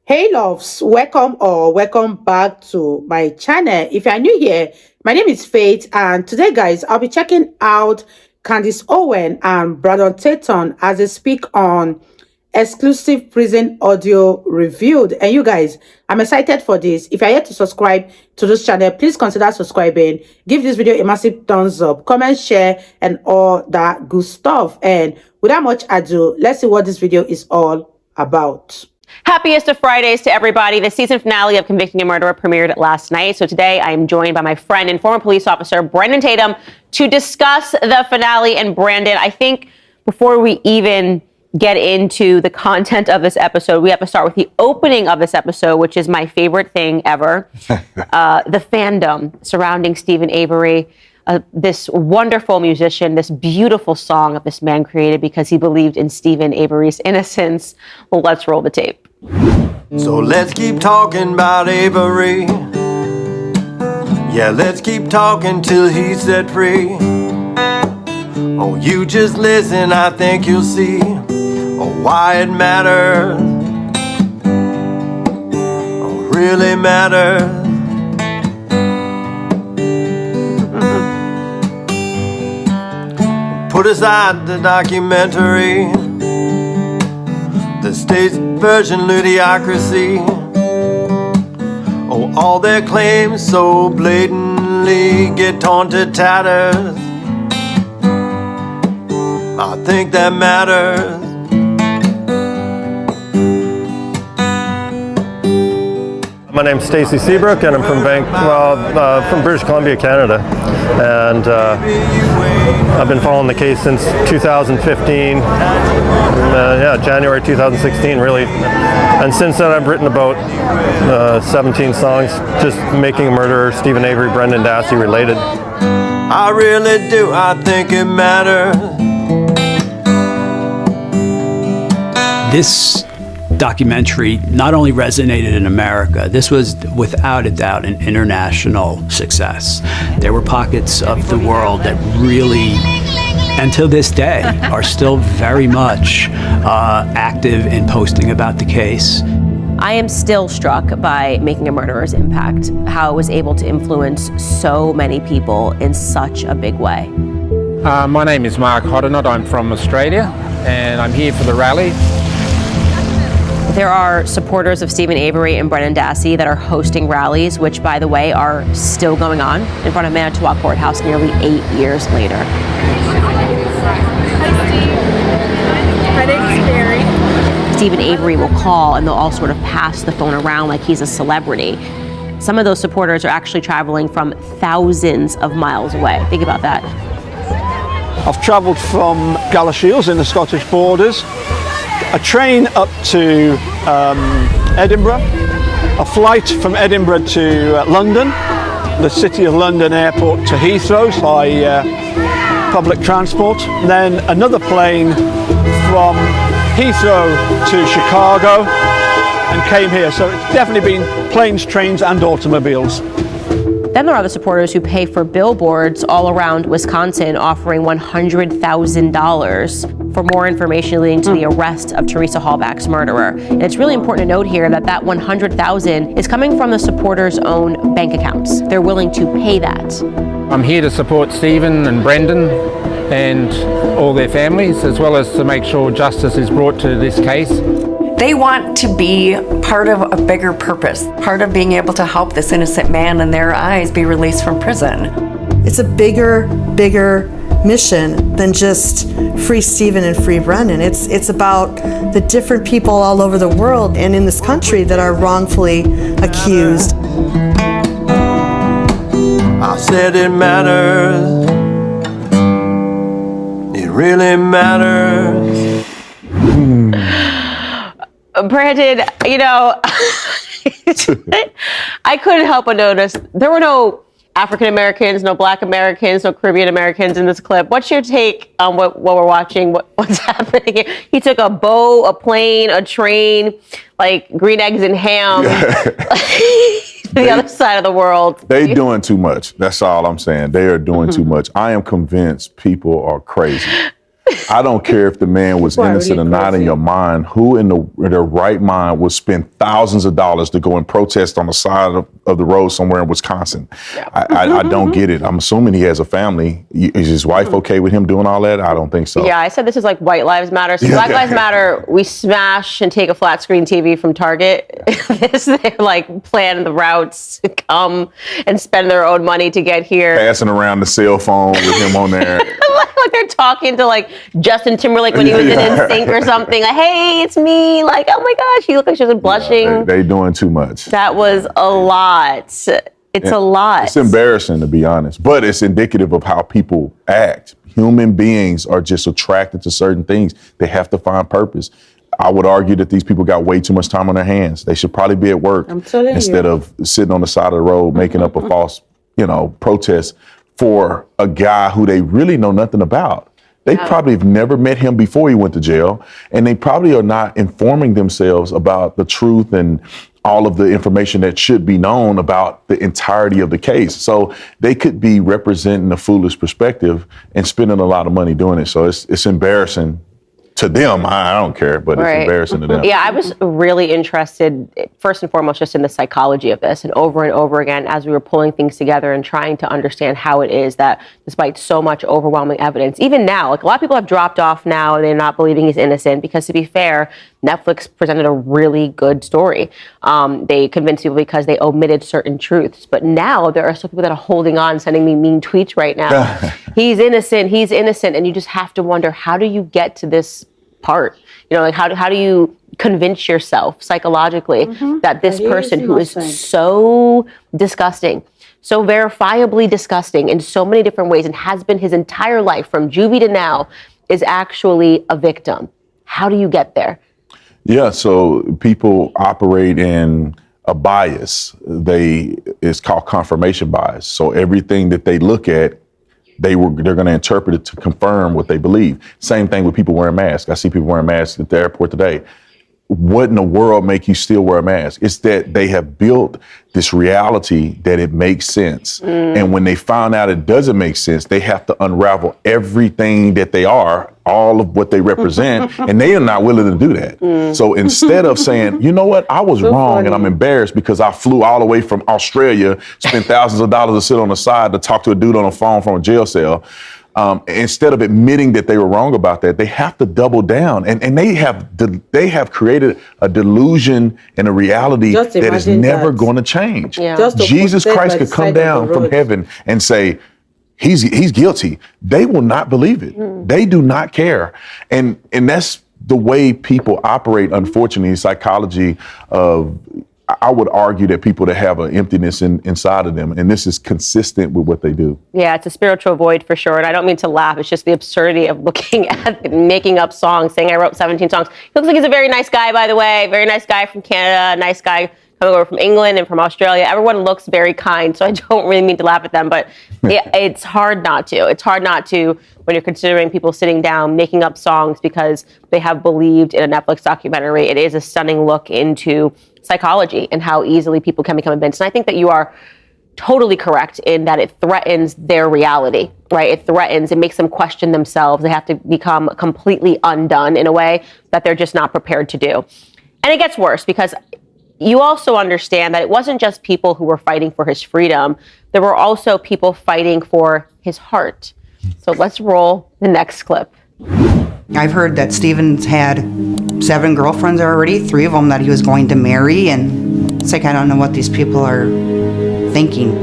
Hey loves, welcome or welcome back to my channel. If you are new here, my name is Faith, and today guys, I'll be checking out Candace Owens and Brother Tatum as they speak on exclusive prison audio reviewed. And you guys, I'm excited for this. If you're yet to subscribe to this channel, please consider subscribing. Give this video a massive thumbs up, comment, share, and all that good stuff. And without much ado, let's see what this video is all about. Happiest of Fridays to everybody. The season finale of Convicting a Murderer premiered last night. So today I am joined by my friend and former police officer, Brandon Tatum, to discuss the finale. And Brandon, I think before we even get into the content of this episode, we have to start with the opening of this episode, which is my favorite thing ever. The fandom surrounding Steven Avery. This wonderful musician, this beautiful song that this man created because he believed in Steven Avery's innocence. Well, let's roll the tape. So let's keep talking about Avery. Yeah, let's keep talking till he's set free. Oh, you just listen, I think you'll see why it matters. Oh, really matters. Put aside the documentary, the state's version ludicrousy. Oh, all their claims so blatantly get torn to tatters. I think that matters. My name's Stacey Seabrook, and I'm from British Columbia, Canada, and I've been following the case since 2015. January 2016, really. And since then, I've written about 17 songs, just making a murderer, Steven Avery, Brendan Dassey related. I really do. I think it matters. This documentary not only resonated in America, this was without a doubt an international success. There were pockets of the world that really, and to this day, are still very much active in posting about the case. I am still struck by Making a Murderer's impact, how it was able to influence so many people in such a big way. My name is Mark Hoddenot. I'm from Australia, and I'm here for the rally. There are supporters of Steven Avery and Brendan Dassey that are hosting rallies, which, by the way, are still going on in front of Manitowoc Courthouse nearly 8 years later. My name is Avery. Steven Avery will call and they'll all sort of pass the phone around like he's a celebrity. Some of those supporters are actually traveling from thousands of miles away. Think about that. I've travelled from Galashiels in the Scottish borders, a train up to Edinburgh, a flight from Edinburgh to London, the City of London Airport to Heathrow by public transport, and then another plane from Heathrow to Chicago and came here. So it's definitely been planes, trains and automobiles. Then there are the supporters who pay for billboards all around Wisconsin offering $100,000 for more information leading to the arrest of Teresa Halbach's murderer. And it's really important to note here that that $100,000 is coming from the supporters' own bank accounts. They're willing to pay that. I'm here to support Steven and Brendan and all their families, as well as to make sure justice is brought to this case. They want to be part of a bigger purpose, part of being able to help this innocent man in their eyes be released from prison. It's a bigger mission than just free Steven and free Brendan. It's about the different people all over the world and in this country that are wrongfully accused. I said it matters. It really matters. Brandon, you know, I couldn't help but notice there were no African Americans, no Black Americans, no Caribbean Americans in this clip. What's your take on what we're watching? What's happening here? He took a boat, a plane, a train, like green eggs and ham, to the other side of the world. They doing too much. That's all I'm saying. They are doing too much. I am convinced people are crazy. I don't care if the man was innocent or not in your mind. Who in their right mind would spend thousands of dollars to go and protest on the side of the road somewhere in Wisconsin? Yeah. I don't get it. I'm assuming he has a family. Is his wife okay with him doing all that? I don't think so. Yeah, I said this is like White Lives Matter. So Black Lives Matter, we smash and take a flat screen TV from Target. They're like plan the routes to come and spend their own money to get here. Passing around the cell phone with him on there. Like they're talking to like Justin Timberlake when he was in NSYNC or something. Like, hey, it's me. Like, oh my gosh, she looked like she was blushing. Yeah, they doing too much. That was a lot. It's a lot. It's embarrassing, to be honest, but it's indicative of how people act. Human beings are just attracted to certain things. They have to find purpose. I would argue that these people got way too much time on their hands. They should probably be at work instead of sitting on the side of the road making up a false, protest for a guy who they really know nothing about. They probably have never met him before he went to jail, and they probably are not informing themselves about the truth and all of the information that should be known about the entirety of the case. So they could be representing a foolish perspective and spending a lot of money doing it. So it's embarrassing to them. I don't care, but it's embarrassing to them. Yeah, I was really interested, first and foremost, just in the psychology of this. And over again, as we were pulling things together and trying to understand how it is that despite so much overwhelming evidence, even now, like a lot of people have dropped off now and they're not believing he's innocent because, to be fair, Netflix presented a really good story. They convinced people because they omitted certain truths. But now there are still people that are holding on, sending me mean tweets right now. He's innocent. And you just have to wonder, how do you get to this part? How do you convince yourself psychologically that this person who is so disgusting, so verifiably disgusting in so many different ways and has been his entire life from juvie to now is actually a victim? How do you get there? Yeah, so people operate in a bias. It's called confirmation bias. So everything that they look at, they're going to interpret it to confirm what they believe. Same thing with people wearing masks. I see people wearing masks at the airport today. What in the world make you still wear a mask? It's that they have built this reality that it makes sense. And when they found out it doesn't make sense, they have to unravel everything that they are, all of what they represent, and they are not willing to do that. So instead of saying, you know what, I was wrong and I'm embarrassed because I flew all the way from Australia, spent thousands of dollars to sit on the side to talk to a dude on the phone from a jail cell, instead of admitting that they were wrong about that, they have to double down, and they have created a delusion and a reality that is never going to change. Yeah. Jesus Christ could come down from heaven and say, he's guilty. They will not believe it. They do not care, and that's the way people operate. Unfortunately, psychology of. I would argue that people that have an emptiness inside of them, and this is consistent with what they do. Yeah, it's a spiritual void for sure. And I don't mean to laugh. It's just the absurdity of looking at making up songs, saying I wrote 17 songs. He looks like he's a very nice guy, by the way. Very nice guy from Canada, nice guy coming over from England and from Australia. Everyone looks very kind, so I don't really mean to laugh at them, but it's hard not to. It's hard not to when you're considering people sitting down, making up songs because they have believed in a Netflix documentary. It is a stunning look into psychology and how easily people can become convinced. And I think that you are totally correct in that it threatens their reality, right? It makes them question themselves. They have to become completely undone in a way that they're just not prepared to do. And it gets worse because you also understand that it wasn't just people who were fighting for his freedom. There were also people fighting for his heart. So let's roll the next clip. I've heard that Stephen's had 7 girlfriends already, 3 of them that he was going to marry, and it's like I don't know what these people are thinking.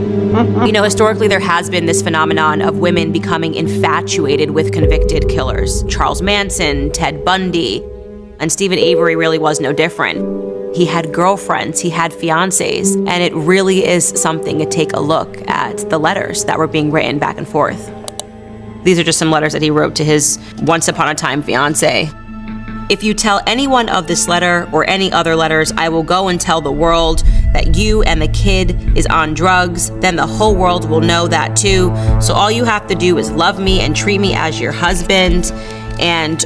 You know, historically there has been this phenomenon of women becoming infatuated with convicted killers. Charles Manson, Ted Bundy, and Stephen Avery really was no different. He had girlfriends, he had fiancés, and it really is something to take a look at the letters that were being written back and forth. These are just some letters that he wrote to his once upon a time fiancée. If you tell anyone of this letter or any other letters, I will go and tell the world that you and the kid is on drugs. Then the whole world will know that too. So all you have to do is love me and treat me as your husband, and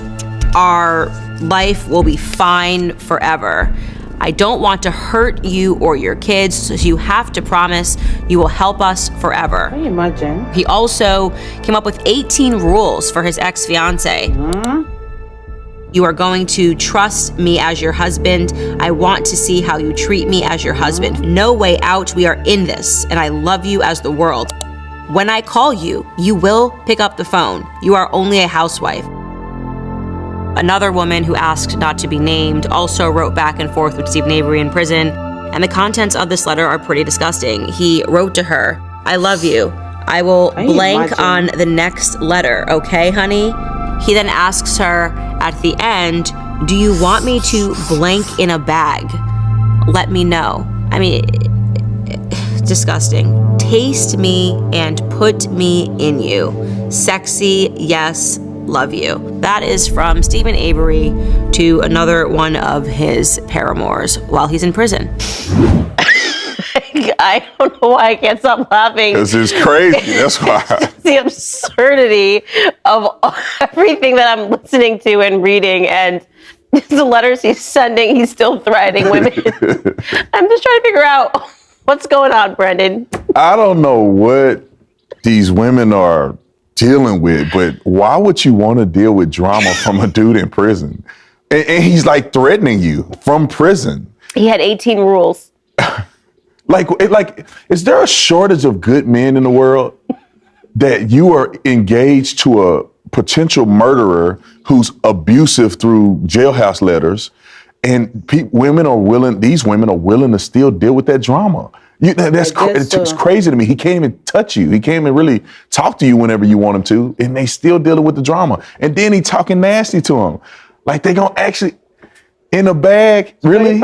our life will be fine forever. I don't want to hurt you or your kids, so you have to promise you will help us forever. Can you imagine? He also came up with 18 rules for his ex-fiance. You are going to trust me as your husband. I want to see how you treat me as your husband. No way out. We are in this, and I love you as the world. When I call you, you will pick up the phone. You are only a housewife. Another woman who asked not to be named also wrote back and forth with Stephen Avery in prison, and the contents of this letter are pretty disgusting. He wrote to her, I love you. I will blank on the next letter, okay, honey? He then asks her at the end, do you want me to blank in a bag? Let me know. I mean, disgusting. Taste me and put me in you. Sexy, yes, love you. That is from Stephen Avery to another one of his paramours while he's in prison. I don't know why I can't stop laughing. Because it's crazy. That's why. The absurdity of everything that I'm listening to and reading, and the letters he's sending, he's still threatening women. I'm just trying to figure out what's going on, Brendan. I don't know what these women are dealing with, but why would you want to deal with drama from a dude in prison? And he's like threatening you from prison. He had 18 rules. Like, is there a shortage of good men in the world that you are engaged to a potential murderer who's abusive through jailhouse letters, and these women are willing to still deal with that drama? It's crazy to me. He can't even touch you. He can't even really talk to you whenever you want him to, and they still dealing with the drama. And then he talking nasty to him, like they gonna actually. In a bag, really?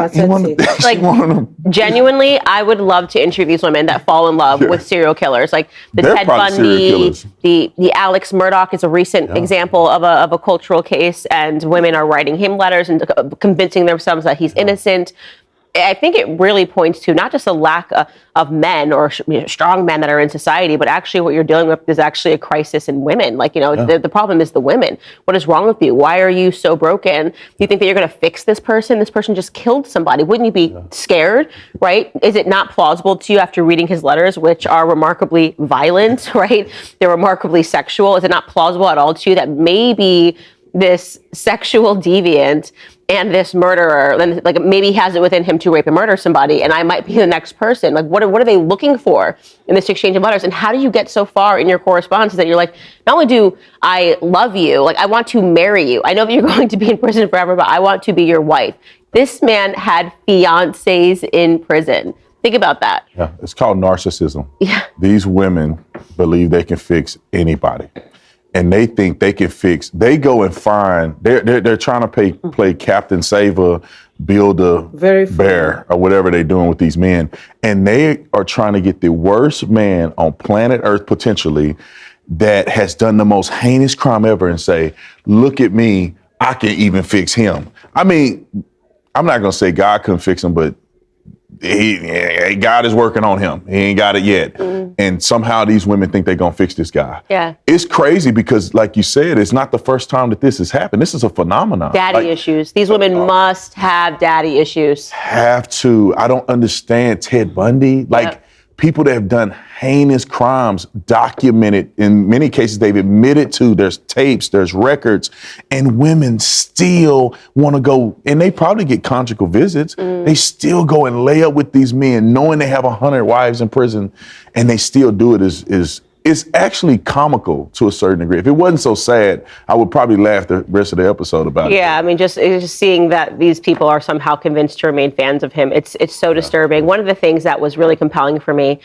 Genuinely, I would love to interview these women that fall in love with serial killers, like the Ted Bundy, the Alex Murdaugh is a recent example of a cultural case, and women are writing him letters and convincing themselves that he's innocent. I think it really points to not just a lack of men or strong men that are in society, but actually what you're dealing with is actually a crisis in women. Like, the problem is the women. What is wrong with you? Why are you so broken? You think that you're going to fix this person? This person just killed somebody. Wouldn't you be scared, right? Is it not plausible to you after reading his letters, which are remarkably violent, right? They're remarkably sexual. Is it not plausible at all to you that maybe this sexual deviant and this murderer, and like maybe he has it within him to rape and murder somebody, and I might be the next person? Like, what are they looking for in this exchange of letters? And how do you get so far in your correspondence that you're like, not only do I love you, like I want to marry you. I know that you're going to be in prison forever, but I want to be your wife. This man had fiancés in prison. Think about that. Yeah, it's called narcissism. Yeah. These women believe they can fix anybody. And they think they can they go and find, they're trying to play Captain Saver, Build-A-Bear, or whatever they're doing with these men. And they are trying to get the worst man on planet Earth, potentially, that has done the most heinous crime ever and say, look at me, I can even fix him. I mean, I'm not going to say God couldn't fix him, but God is working on him. He ain't got it yet. And somehow these women think they're going to fix this guy. Yeah. It's crazy because, like you said, it's not the first time that this has happened. This is a phenomenon. Daddy issues. These women must have daddy issues. Have to. I don't understand Ted Bundy. People that have done heinous crimes, documented. In many cases, they've admitted to. There's tapes, there's records, and women still want to go, and they probably get conjugal visits. They still go and lay up with these men, knowing they have 100 wives in prison, and they still do it. Is actually comical to a certain degree. If it wasn't so sad, I would probably laugh the rest of the episode about it. Yeah, I mean, just seeing that these people are somehow convinced to remain fans of him, it's so disturbing. One of the things that was really compelling for me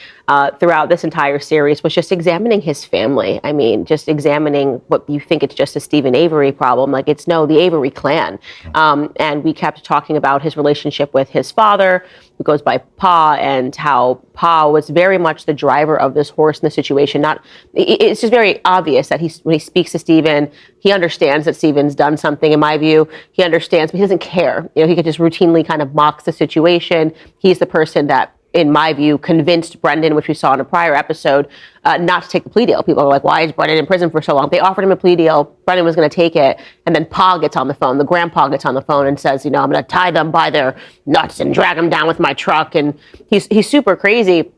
throughout this entire series was just examining his family. I mean, just examining what you think it's just a Stephen Avery problem. Like, it's no, the Avery clan. And we kept talking about his relationship with his father, who goes by Pa, and how Pa was very much the driver of this horse in the situation. It's just very obvious that when he speaks to Stephen, he understands that Stephen's done something. In my view, he understands, but he doesn't care. He could just routinely kind of mocks the situation. He's the person that in my view, convinced Brendan, which we saw in a prior episode, not to take the plea deal. People are like, why is Brendan in prison for so long? They offered him a plea deal. Brendan was going to take it. And then Pa gets on the phone. The grandpa gets on the phone and says, I'm going to tie them by their nuts and drag them down with my truck. And he's super crazy.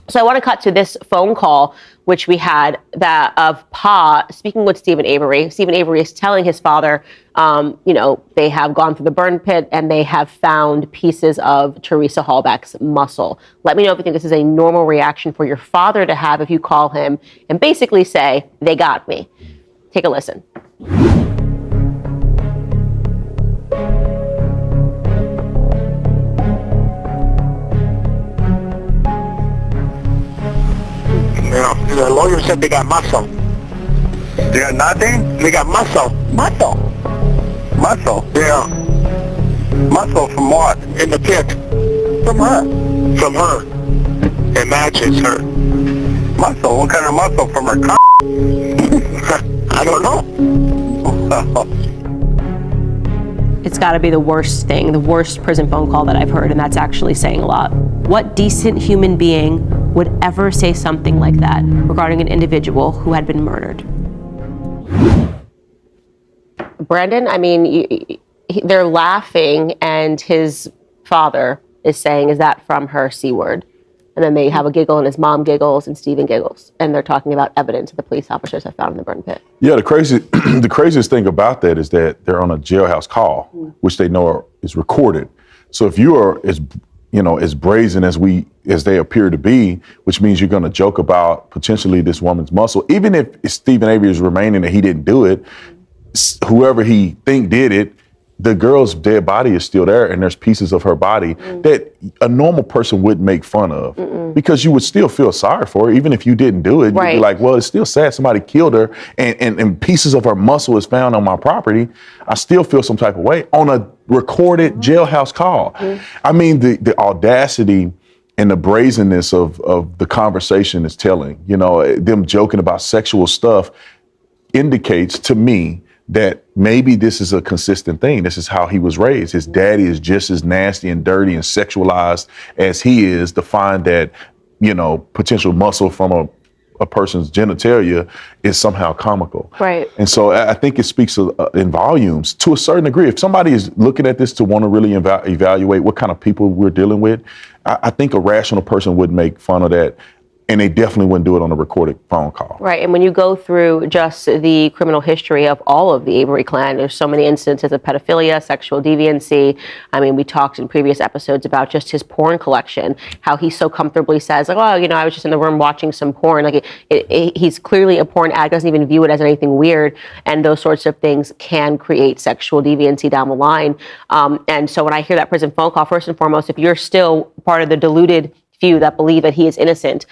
So I want to cut to this phone call, which we had of Pa speaking with Stephen Avery. Stephen Avery is telling his father, they have gone through the burn pit and they have found pieces of Teresa Hallback's muscle. Let me know if you think this is a normal reaction for your father to have if you call him and basically say, they got me. Take a listen. The lawyer said they got muscle. They got nothing? They got muscle. Muscle? Muscle? Yeah. Muscle from what? In the pit. From her. From her. It matches her. Muscle? What kind of muscle? From her I don't know. It's got to be the worst thing, the worst prison phone call that I've heard, and that's actually saying a lot. What decent human being would ever say something like that regarding an individual who had been murdered? Brandon, I mean, they're laughing, and his father is saying, is that from her C word? And then they have a giggle, and his mom giggles, and Stephen giggles. And they're talking about evidence that the police officers have found in the burn pit. Yeah, the craziest thing about that is that they're on a jailhouse call, which they know is recorded. So if you are as brazen as they appear to be, which means you're going to joke about potentially this woman's muscle, even if Stephen Avery is remaining that he didn't do it, whoever he think did it, the girl's dead body is still there, and there's pieces of her body that a normal person wouldn't make fun of because you would still feel sorry for her, even if you didn't do it. Right. You'd be like, well, it's still sad somebody killed her, and pieces of her muscle is found on my property. I still feel some type of way on a recorded jailhouse call. I mean, the audacity and the brazenness of the conversation is telling. Them joking about sexual stuff indicates to me that maybe this is a consistent thing. This is how he was raised. His daddy is just as nasty and dirty and sexualized as he is to find that, potential muscle from a person's genitalia is somehow comical. Right. And so I think it speaks in volumes to a certain degree. If somebody is looking at this to want to really evaluate what kind of people we're dealing with, I think a rational person would make fun of that. And they definitely wouldn't do it on a recorded phone call. Right, and when you go through just the criminal history of all of the Avery clan, there's so many instances of pedophilia, sexual deviancy. I mean, we talked in previous episodes about just his porn collection, how he so comfortably says, like, oh, I was just in the room watching some porn. Like, he's clearly a porn addict, doesn't even view it as anything weird, and those sorts of things can create sexual deviancy down the line. And so when I hear that prison phone call, first and foremost, if you're still part of the deluded few that believe that he is innocent,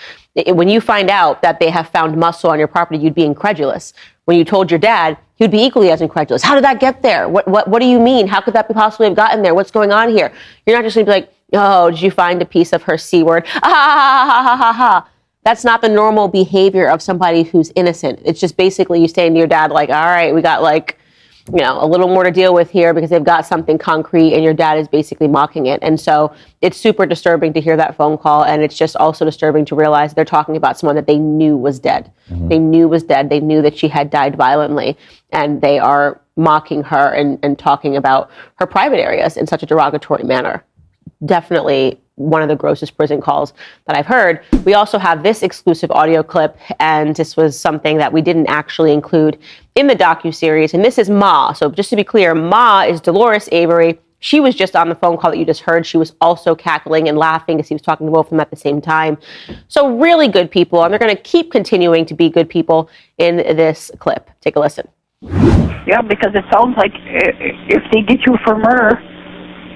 when you find out that they have found muscle on your property, you'd be incredulous. When you told your dad, he'd be equally as incredulous. How did that get there? What do you mean? How could that possibly have gotten there? What's going on here? You're not just going to be like, oh, did you find a piece of her C word? Ah, ha, ha, ha, ha, ha, ha. That's not the normal behavior of somebody who's innocent. It's just basically you saying to your dad, like, all right, we got a little more to deal with here because they've got something concrete, and your dad is basically mocking it. And so it's super disturbing to hear that phone call, and it's just also disturbing to realize they're talking about someone that they knew was dead. They knew was dead. They knew that she had died violently, and they are mocking her and talking about her private areas in such a derogatory manner. Definitely one of the grossest prison calls that I've heard. We also have this exclusive audio clip, and this was something that we didn't actually include in the docuseries, and this is Ma. So just to be clear, Ma is Dolores Avery. She was just on the phone call that you just heard. She was also cackling and laughing as he was talking to both of them at the same time. So really good people, and they're going to keep continuing to be good people in this clip. Take a listen. Yeah, because it sounds like if they get you for murder,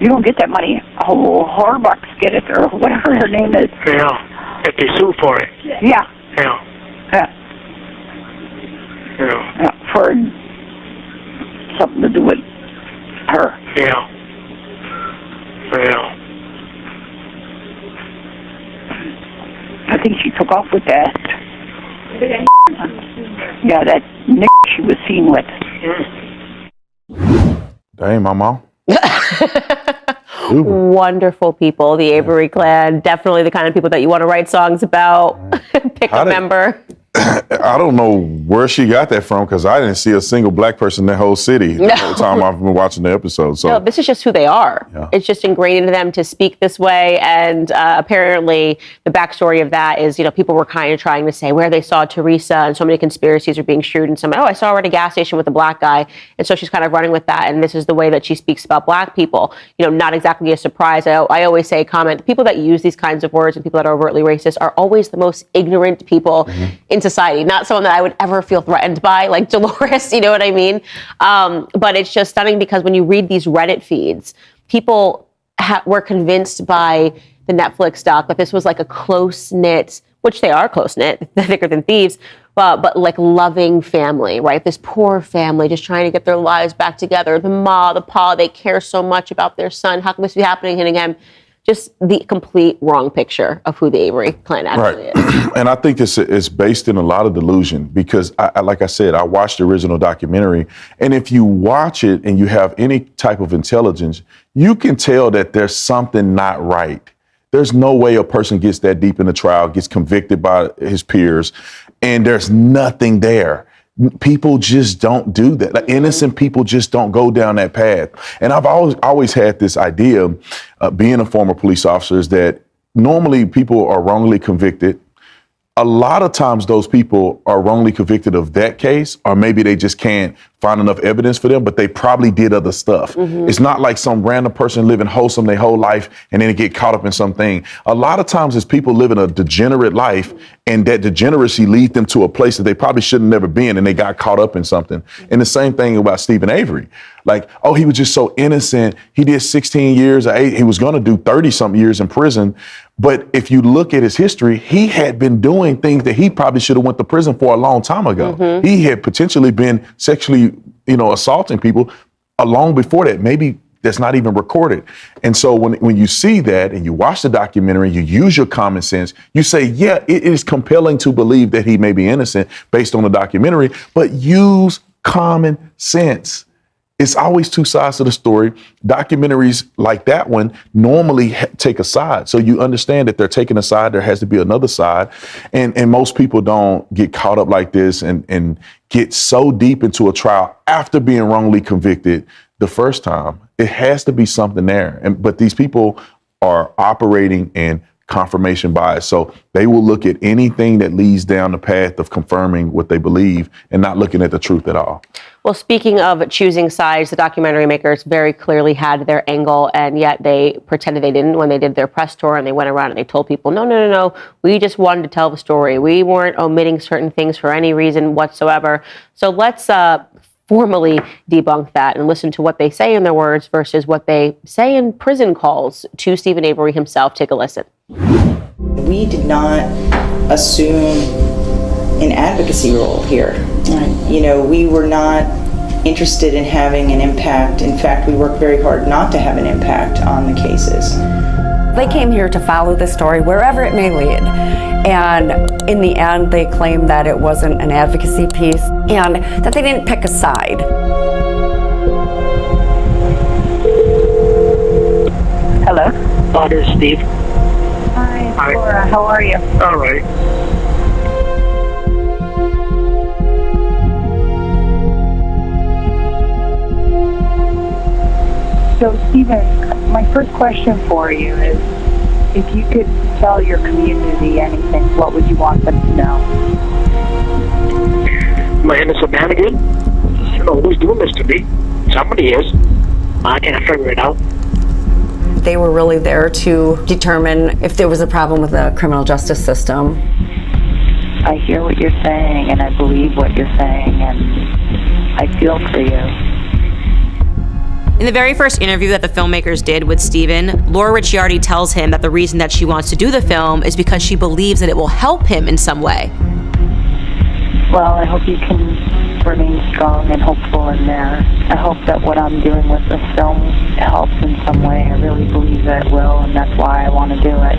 you don't get that money. Oh, Horbucks get it, or whatever her name is. Yeah, if they sue for it. Yeah. Yeah. Yeah. Yeah. For something to do with her. Yeah. Yeah. I think she took off with that. Yeah, that Nick she was seen with. Dang, my mom. Wonderful people, the Avery clan. Definitely the kind of people that you want to write songs about. Pick a member. I don't know where she got that from, because I didn't see a single black person in that whole city the whole time I've been watching the episode. So no, this is just who they are. Yeah. It's just ingrained into them to speak this way. And apparently the backstory of that is, people were kind of trying to say where they saw Teresa, and so many conspiracies are being shooed. And someone, I saw her at a gas station with a black guy. And so she's kind of running with that. And this is the way that she speaks about black people. Not exactly a surprise. I always say, people that use these kinds of words and people that are overtly racist are always the most ignorant people in society. Not someone that I would ever feel threatened by, like Dolores, you know what I mean? But it's just stunning, because when you read these Reddit feeds, people were convinced by the Netflix doc that this was like a close-knit, which they are close-knit, thicker than thieves, but like loving family, right? This poor family just trying to get their lives back together. The ma, the pa, they care so much about their son. How can this be happening? And again, just the complete wrong picture of who the Avery clan actually is. And I think it's based in a lot of delusion, because like I said, I watched the original documentary, and if you watch it and you have any type of intelligence, you can tell that there's something not right. There's no way a person gets that deep in the trial, gets convicted by his peers, and there's nothing there. People just don't do that. Like, innocent people just don't go down that path. And I've always had this idea, being a former police officer, is that normally people are wrongly convicted. A lot of times those people are wrongly convicted of that case, or maybe they just can't find enough evidence for them, but they probably did other stuff. It's not like some random person living wholesome their whole life and then they get caught up in something. A lot of times it's people living a degenerate life, and that degeneracy leads them to a place that they probably should have never been, and they got caught up in something. And the same thing about Stephen Avery. Like, oh, he was just so innocent. He did 16 years, he was gonna do 30-something years in prison. But if you look at his history, he had been doing things that he probably should have went to prison for a long time ago. He had potentially been sexually, assaulting people long before that. Maybe that's not even recorded. And so when you see that and you watch the documentary, you use your common sense, you say, yeah, it is compelling to believe that he may be innocent based on the documentary, but use common sense. It's always two sides to the story. Documentaries like that one normally take a side. So you understand that they're taking a side, there has to be another side. And most people don't get caught up like this and get so deep into a trial after being wrongly convicted the first time. It has to be something there. But these people are operating in confirmation bias. So they will look at anything that leads down the path of confirming what they believe and not looking at the truth at all. Well, speaking of choosing sides, the documentary makers very clearly had their angle, and yet they pretended they didn't when they did their press tour, and they went around and they told people, no, we just wanted to tell the story. We weren't omitting certain things for any reason whatsoever. So let's formally debunk that and listen to what they say in their words versus what they say in prison calls to Stephen Avery himself. Take a listen. We did not assume an advocacy role here. Right. We were not interested in having an impact. In fact, we worked very hard not to have an impact on the cases. They came here to follow the story wherever it may lead. And in the end, they claimed that it wasn't an advocacy piece and that they didn't pick a side. Hello? This is Steve. Hi, Laura. How are you? All right. So, Stephen, my first question for you is, if you could tell your community anything, what would you want them to know? Am I innocent man again? Who's doing this to me? Somebody is. I can't figure it out. They were really there to determine if there was a problem with the criminal justice system. I hear what you're saying, and I believe what you're saying, and I feel for you. In the very first interview that the filmmakers did with Stephen, Laura Ricciardi tells him that the reason that she wants to do the film is because she believes that it will help him in some way. Well, I hope you can remain strong and hopeful in there. I hope that what I'm doing with this film helps in some way. I really believe that it will, and that's why I want to do it.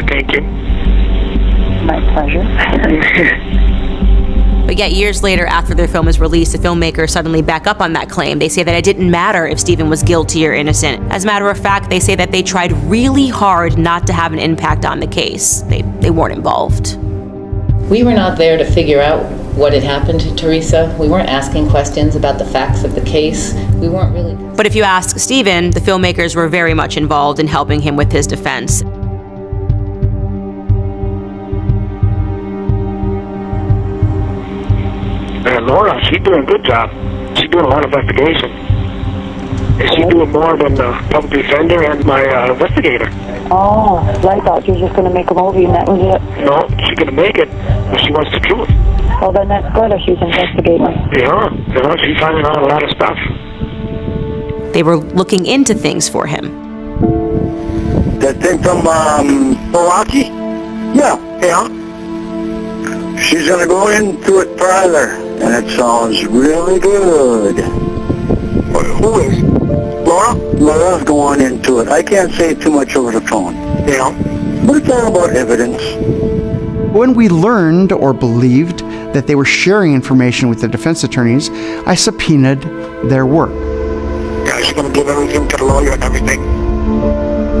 Thank you. My pleasure. But yet years later, after their film is released, the filmmakers suddenly back up on that claim. They say that it didn't matter if Stephen was guilty or innocent. As a matter of fact, they say that they tried really hard not to have an impact on the case. They weren't involved. We were not there to figure out what had happened to Teresa. We weren't asking questions about the facts of the case. We weren't really... But if you ask Stephen, the filmmakers were very much involved in helping him with his defense. Laura, she's doing a good job. She's doing a lot of investigation. And she's doing more than the public defender and my investigator. Oh, I thought you were just going to make a movie and that was it. No, she's going to make it, but she wants the truth. Well, then that's good if she's investigating. Yeah, she's finding out a lot of stuff. They were looking into things for him. That thing from Milwaukee? Yeah. She's going to go into it further, and it sounds really good. Who is? Laura? Laura's going into it. I can't say too much over the phone. Yeah. But it's all about evidence. When we learned or believed that they were sharing information with the defense attorneys, I subpoenaed their work. Yeah, she's going to give everything to the lawyer and everything.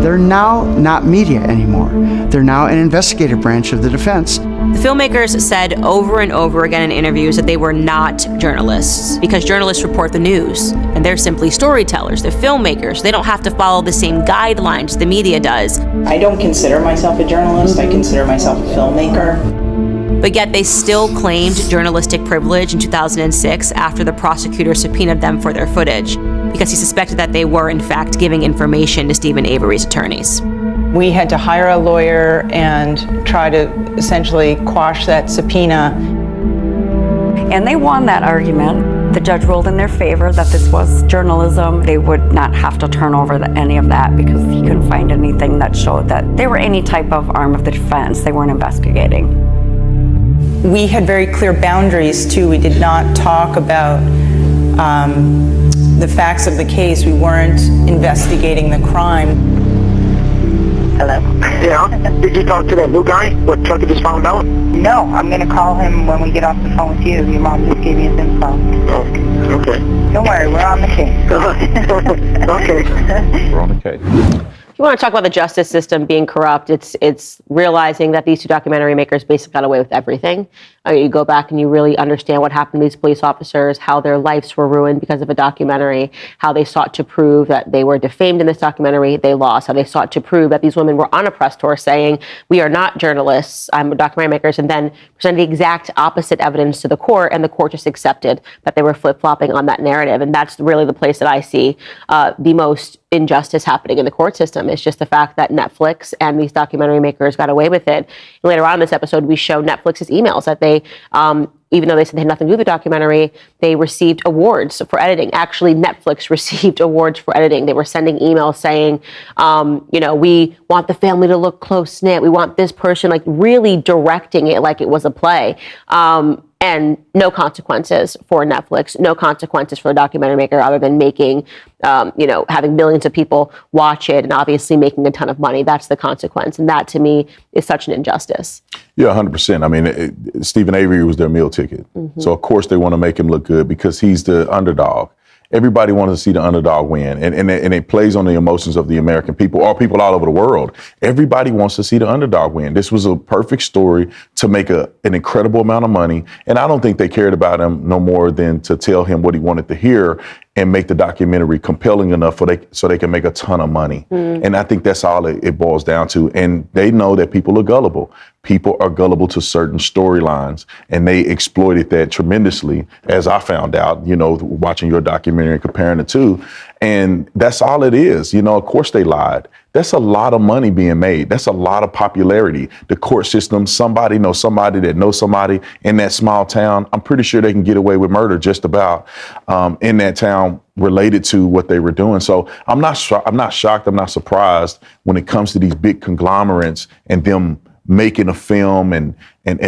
They're now not media anymore. They're now an investigative branch of the defense. The filmmakers said over and over again in interviews that they were not journalists, because journalists report the news, and they're simply storytellers. They're filmmakers. They don't have to follow the same guidelines the media does. I don't consider myself a journalist. I consider myself a filmmaker. But yet they still claimed journalistic privilege in 2006 after the prosecutor subpoenaed them for their footage, because he suspected that they were, in fact, giving information to Stephen Avery's attorneys. We had to hire a lawyer and try to essentially quash that subpoena. And they won that argument. The judge ruled in their favor that this was journalism. They would not have to turn over any of that because he couldn't find anything that showed that they were any type of arm of the defense. They weren't investigating. We had very clear boundaries too. We did not talk about the facts of the case. We weren't investigating the crime. Hello? Yeah? Did you talk to that new guy? What Chucky just found out? No, I'm going to call him when we get off the phone with you. Your mom just gave me his info. Oh, okay. Don't worry, we're on the case. Okay. We're on the case. If you want to talk about the justice system being corrupt, it's realizing that these two documentary makers basically got away with everything. You go back and you really understand what happened to these police officers, how their lives were ruined because of a documentary, how they sought to prove that they were defamed in this documentary, they lost, how they sought to prove that these women were on a press tour saying, we are not journalists, I'm documentary makers, and then presented the exact opposite evidence to the court, and the court just accepted that they were flip-flopping on that narrative. And that's really the place that I see the most injustice happening in the court system. It's just the fact that Netflix and these documentary makers got away with it. And later on in this episode, we show Netflix's emails that they, even though they said they had nothing to do with the documentary, they received awards for editing. Actually, Netflix received awards for editing. They were sending emails saying, we want the family to look close-knit. We want this person, like really directing it like it was a play. And no consequences for Netflix, no consequences for a documentary maker other than making, having millions of people watch it and obviously making a ton of money. That's the consequence. And that to me is such an injustice. Yeah, 100%. I mean, Stephen Avery was their meal ticket. Mm-hmm. So, of course, they want to make him look good because he's the underdog. Everybody wants to see the underdog win, and it plays on the emotions of the American people, or people all over the world. Everybody wants to see the underdog win. This was a perfect story to make an incredible amount of money, and I don't think they cared about him no more than to tell him what he wanted to hear and make the documentary compelling enough so they can make a ton of money. Mm. And I think that's all it boils down to. And they know that people are gullible. People are gullible to certain storylines, and they exploited that tremendously, as I found out, watching your documentary and comparing the two. And that's all it is. Of course they lied. That's a lot of money being made. That's a lot of popularity. The court system, somebody knows somebody that knows somebody in that small town. I'm pretty sure they can get away with murder just about in that town related to what they were doing. So I'm not shocked. I'm not surprised when it comes to these big conglomerates and them making a film and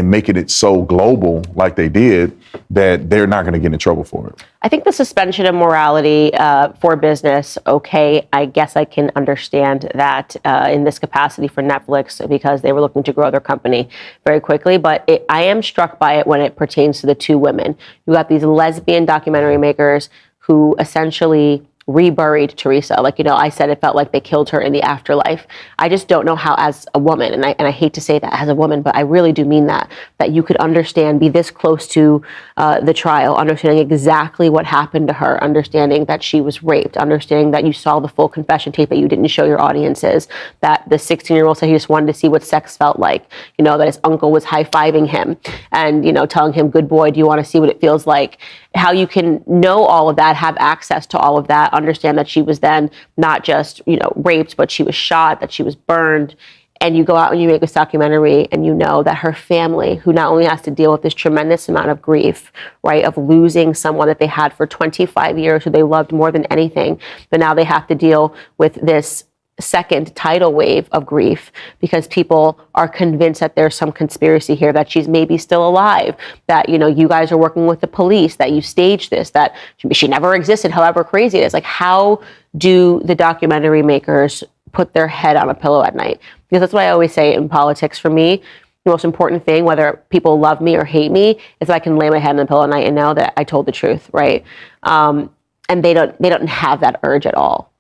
making it so global like they did, that they're not going to get in trouble for it. I think the suspension of morality for business, okay, I guess I can understand that in this capacity for Netflix, because they were looking to grow their company very quickly. But I am struck by it when it pertains to the two women. You got these lesbian documentary makers who essentially reburied Teresa. Like, you know, I said it felt like they killed her in the afterlife. I just don't know how, as a woman, and I hate to say that as a woman, but I really do mean that you could understand, be this close to the trial, understanding exactly what happened to her, understanding that she was raped, understanding that you saw the full confession tape that you didn't show your audiences, that the 16-year-old said he just wanted to see what sex felt like, you know, that his uncle was high-fiving him and, you know, telling him, good boy, do you want to see what it feels like? How you can know all of that, have access to all of that, understand that she was then not just, you know, raped, but she was shot, that she was burned. And you go out and you make this documentary and you know that her family, who not only has to deal with this tremendous amount of grief, right, of losing someone that they had for 25 years, who they loved more than anything, but now they have to deal with this second tidal wave of grief because people are convinced that there's some conspiracy here, that she's maybe still alive, that, you know, you guys are working with the police, that you staged this, that she never existed, however crazy it is. Like, how do the documentary makers put their head on a pillow at night? Because that's what I always say in politics. For me, the most important thing, whether people love me or hate me, is that I can lay my head on the pillow at night and know that I told the truth, right? And they don't have that urge at all.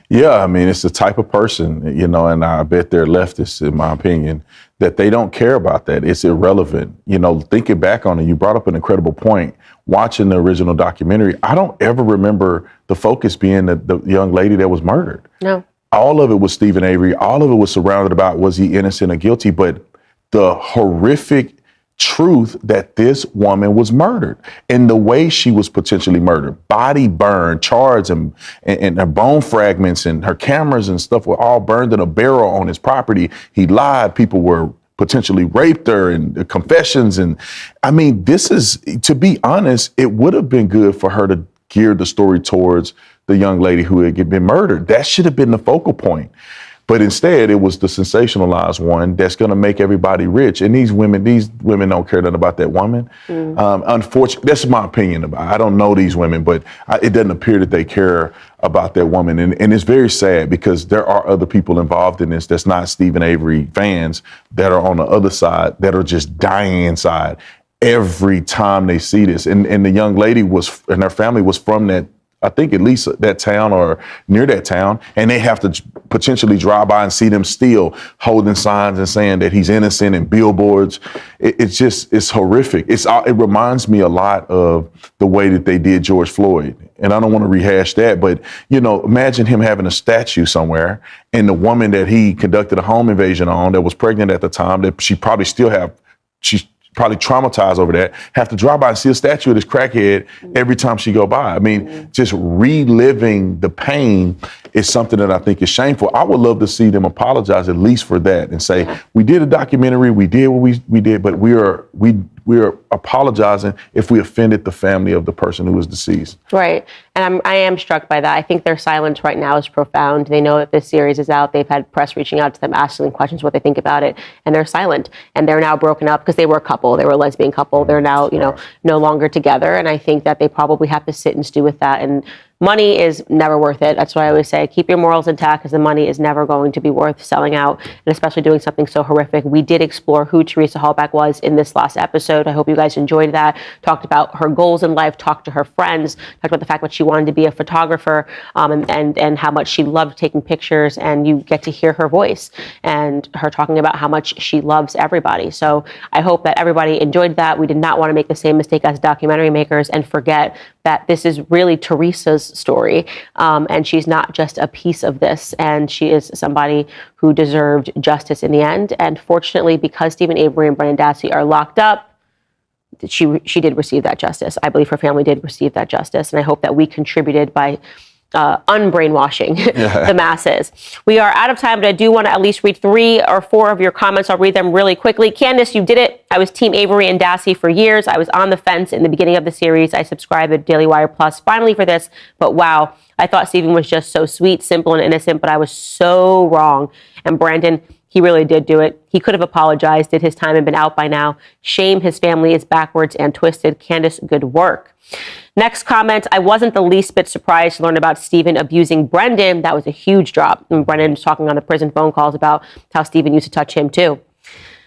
Yeah, I mean, it's the type of person, you know, and I bet they're leftists, in my opinion, that they don't care about that. It's irrelevant. You know, thinking back on it, you brought up an incredible point. Watching the original documentary, I don't ever remember the focus being the young lady that was murdered. No. All of it was Stephen Avery. All of it was surrounded about, was he innocent or guilty? But the horrific truth that this woman was murdered and the way she was potentially murdered, body burned, charred, and her bone fragments and her cameras and stuff were all burned in a barrel on his property. He lied. People were potentially raped her, and confessions. And I mean, this is, to be honest, it would have been good for her to gear the story towards the young lady who had been murdered. That should have been the focal point. But instead, it was the sensationalized one that's going to make everybody rich. And these women don't care nothing about that woman. Unfortunately, that's my opinion about it. I don't know these women, but it doesn't appear that they care about that woman. And it's very sad because there are other people involved in this that's not Stephen Avery fans that are on the other side that are just dying inside every time they see this. And the young lady and her family was from that, I think at least that town or near that town, and they have to potentially drive by and see them still holding signs and saying that he's innocent and billboards. It's horrific. It reminds me a lot of the way that they did George Floyd. And I don't want to rehash that, but, you know, imagine him having a statue somewhere and the woman that he conducted a home invasion on that was pregnant at the time, that she's probably traumatized over that, have to drive by and see a statue of this crackhead every time she go by. I mean, just reliving the pain is something that I think is shameful. I would love to see them apologize at least for that and say, we did a documentary, we did what we did, but we are apologizing if we offended the family of the person who was deceased. Right. And I am struck by that. I think their silence right now is profound. They know that this series is out. They've had press reaching out to them, asking them questions, what they think about it. And they're silent. And they're now broken up because they were a couple. They were a lesbian couple. They're now, you know, no longer together. And I think that they probably have to sit and stew with that. And money is never worth it. That's what I always say. Keep your morals intact, because the money is never going to be worth selling out, and especially doing something so horrific. We did explore who Teresa Halbach was in this last episode. I hope you guys enjoyed that. Talked about her goals in life, talked to her friends, talked about the fact that she wanted to be a photographer, and how much she loved taking pictures, and you get to hear her voice and her talking about how much she loves everybody. So I hope that everybody enjoyed that. We did not want to make the same mistake as documentary makers and forget that this is really Teresa's story, and she's not just a piece of this, and she is somebody who deserved justice in the end. And fortunately, because Stephen Avery and Brendan Dassey are locked up, she did receive that justice. I believe her family did receive that justice, and I hope that we contributed by unbrainwashing the masses. We are out of time, but I do want to at least read 3 or 4 of your comments. I'll read them really quickly. Candace, you did it. I was Team Avery and Dassey for years. I was on the fence in the beginning of the series. I subscribed to Daily Wire Plus finally for this, but wow, I thought Stephen was just so sweet, simple, and innocent, but I was so wrong. And Brandon, He really did do it. He could have apologized, did his time and been out by now. Shame, his family is backwards and twisted. Candace, good work. Next comment, I wasn't the least bit surprised to learn about Stephen abusing Brendan. That was a huge drop. And Brendan was talking on the prison phone calls about how Stephen used to touch him too.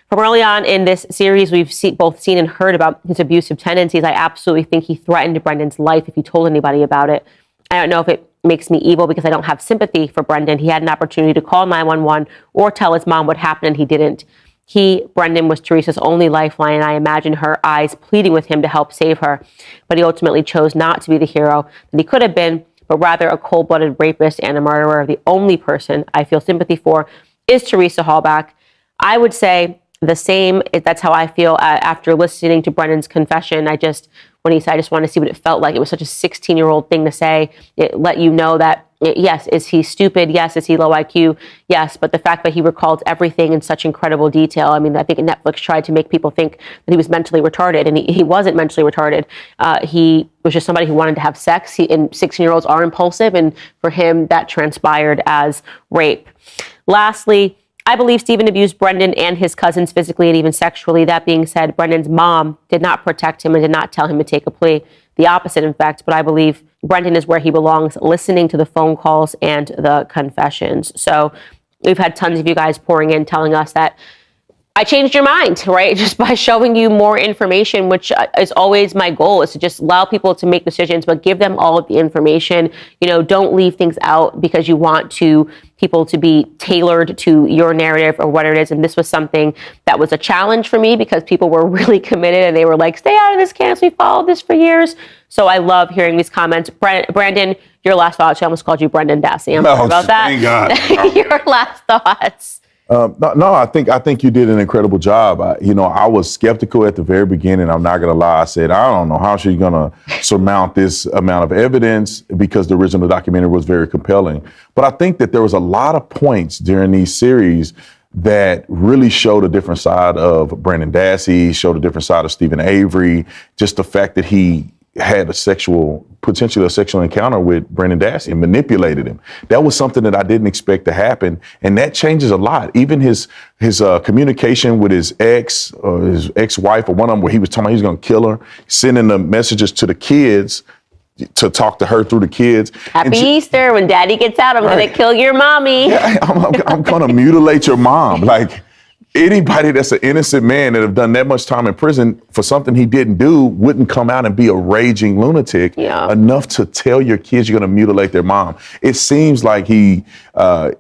From early on in this series, we've both seen and heard about his abusive tendencies. I absolutely think he threatened Brendan's life if he told anybody about it. I don't know if it makes me evil because I don't have sympathy for Brendan. He had an opportunity to call 911 or tell his mom what happened, and he didn't. Brendan, was Teresa's only lifeline, and I imagine her eyes pleading with him to help save her. But he ultimately chose not to be the hero that he could have been, but rather a cold-blooded rapist and a murderer. The only person I feel sympathy for is Teresa Hallback. I would say the same. That's how I feel after listening to Brendan's confession. When he said, I just want to see what it felt like. It was such a 16-year-old thing to say. It let you know that, yes, is he stupid? Yes. Is he low IQ? Yes. But the fact that he recalled everything in such incredible detail. I mean, I think Netflix tried to make people think that he was mentally retarded, and he wasn't mentally retarded. He was just somebody who wanted to have sex. And 16-year-olds are impulsive, and for him, that transpired as rape. Lastly, I believe Stephen abused Brendan and his cousins physically and even sexually. That being said, Brendan's mom did not protect him and did not tell him to take a plea. The opposite, in fact, but I believe Brendan is where he belongs, listening to the phone calls and the confessions. So we've had tons of you guys pouring in, telling us that I changed your mind, right? Just by showing you more information, which is always my goal, is to just allow people to make decisions, but give them all of the information. Don't leave things out because you want people to be tailored to your narrative or what it is. And this was something that was a challenge for me because people were really committed and they were like, stay out of this, Candace. We followed this for years. So I love hearing these comments. Brandon, your last thoughts. I almost called you Brendan Dassey. I'm sorry about that. Thank God. Your last thoughts. No, I think you did an incredible job. I was skeptical at the very beginning. I'm not going to lie. I said, I don't know how she's going to surmount this amount of evidence because the original documentary was very compelling. But I think that there was a lot of points during these series that really showed a different side of Brendan Dassey, showed a different side of Stephen Avery, just the fact that he had potentially a sexual encounter with Brendan Dassey and manipulated him. That was something that I didn't expect to happen. And that changes a lot. Even his communication with his ex or his ex-wife, or one of them where he was talking about he was going to kill her, sending the messages to the kids to talk to her through the kids. Happy Easter. When daddy gets out, I'm going to kill your mommy. Yeah, I'm going to mutilate your mom. Like, anybody that's an innocent man that have done that much time in prison for something he didn't do wouldn't come out and be a raging lunatic enough to tell your kids you're going to mutilate their mom. It seems like he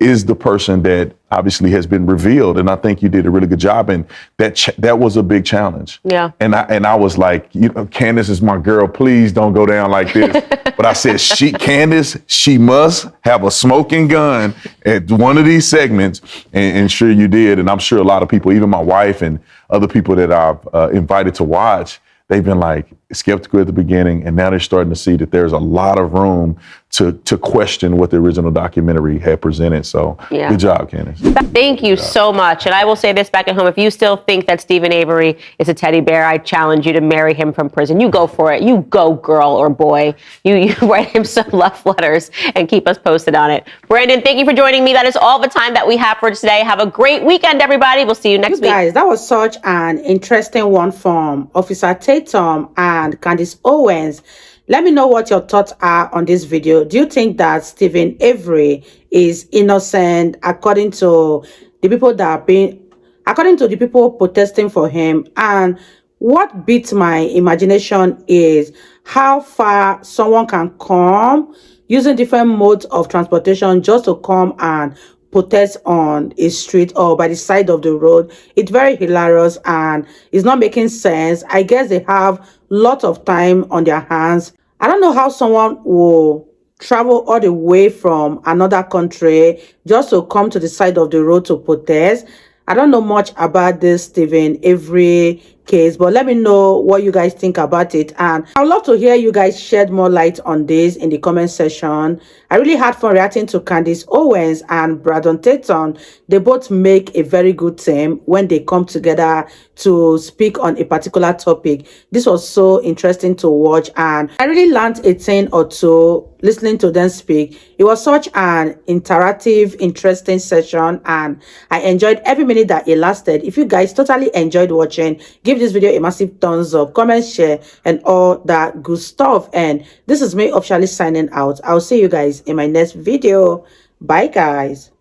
is the person that obviously has been revealed, and I think you did a really good job. And that was a big challenge. Yeah. And I was like, Candace is my girl. Please don't go down like this. But I said, Candace, she must have a smoking gun at one of these segments, and sure you did. And I'm sure a lot of people, even my wife and other people that I've invited to watch, they've been like skeptical at the beginning, and now they're starting to see that there's a lot of room to question what the original documentary had presented. So good job, Candace. Thank you so much. And I will say this back at home, if you still think that Stephen Avery is a teddy bear, I challenge you to marry him from prison. You go for it. You go, girl or boy. You write him some love letters and keep us posted on it. Brandon, thank you for joining me. That is all the time that we have for today. Have a great weekend, everybody. We'll see you next week. Guys, that was such an interesting one from Officer Tatum and Candace Owens. Let me know what your thoughts are on this video. Do you think that Stephen Avery is innocent according to the people protesting for him? And what beats my imagination is how far someone can come using different modes of transportation just to come and protest on a street or by the side of the road. It's very hilarious and it's not making sense. I guess they have lots of time on their hands. I don't know how someone will travel all the way from another country just to come to the side of the road to protest. I don't know much about this Stephen Avery case, but let me know what you guys think about it. And I'd love to hear you guys shed more light on this in the comment section. I really had fun reacting to Candace Owens and Brandon Tatum. They both make a very good team when they come together to speak on a particular topic. This was so interesting to watch, and I really learned a thing or two listening to them speak. It was such an interactive, interesting session, and I enjoyed every minute that it lasted. If you guys totally enjoyed watching, give this video a massive thumbs up, comment, share, and all that good stuff. And this is me officially signing out. I'll see you guys in my next video. Bye guys.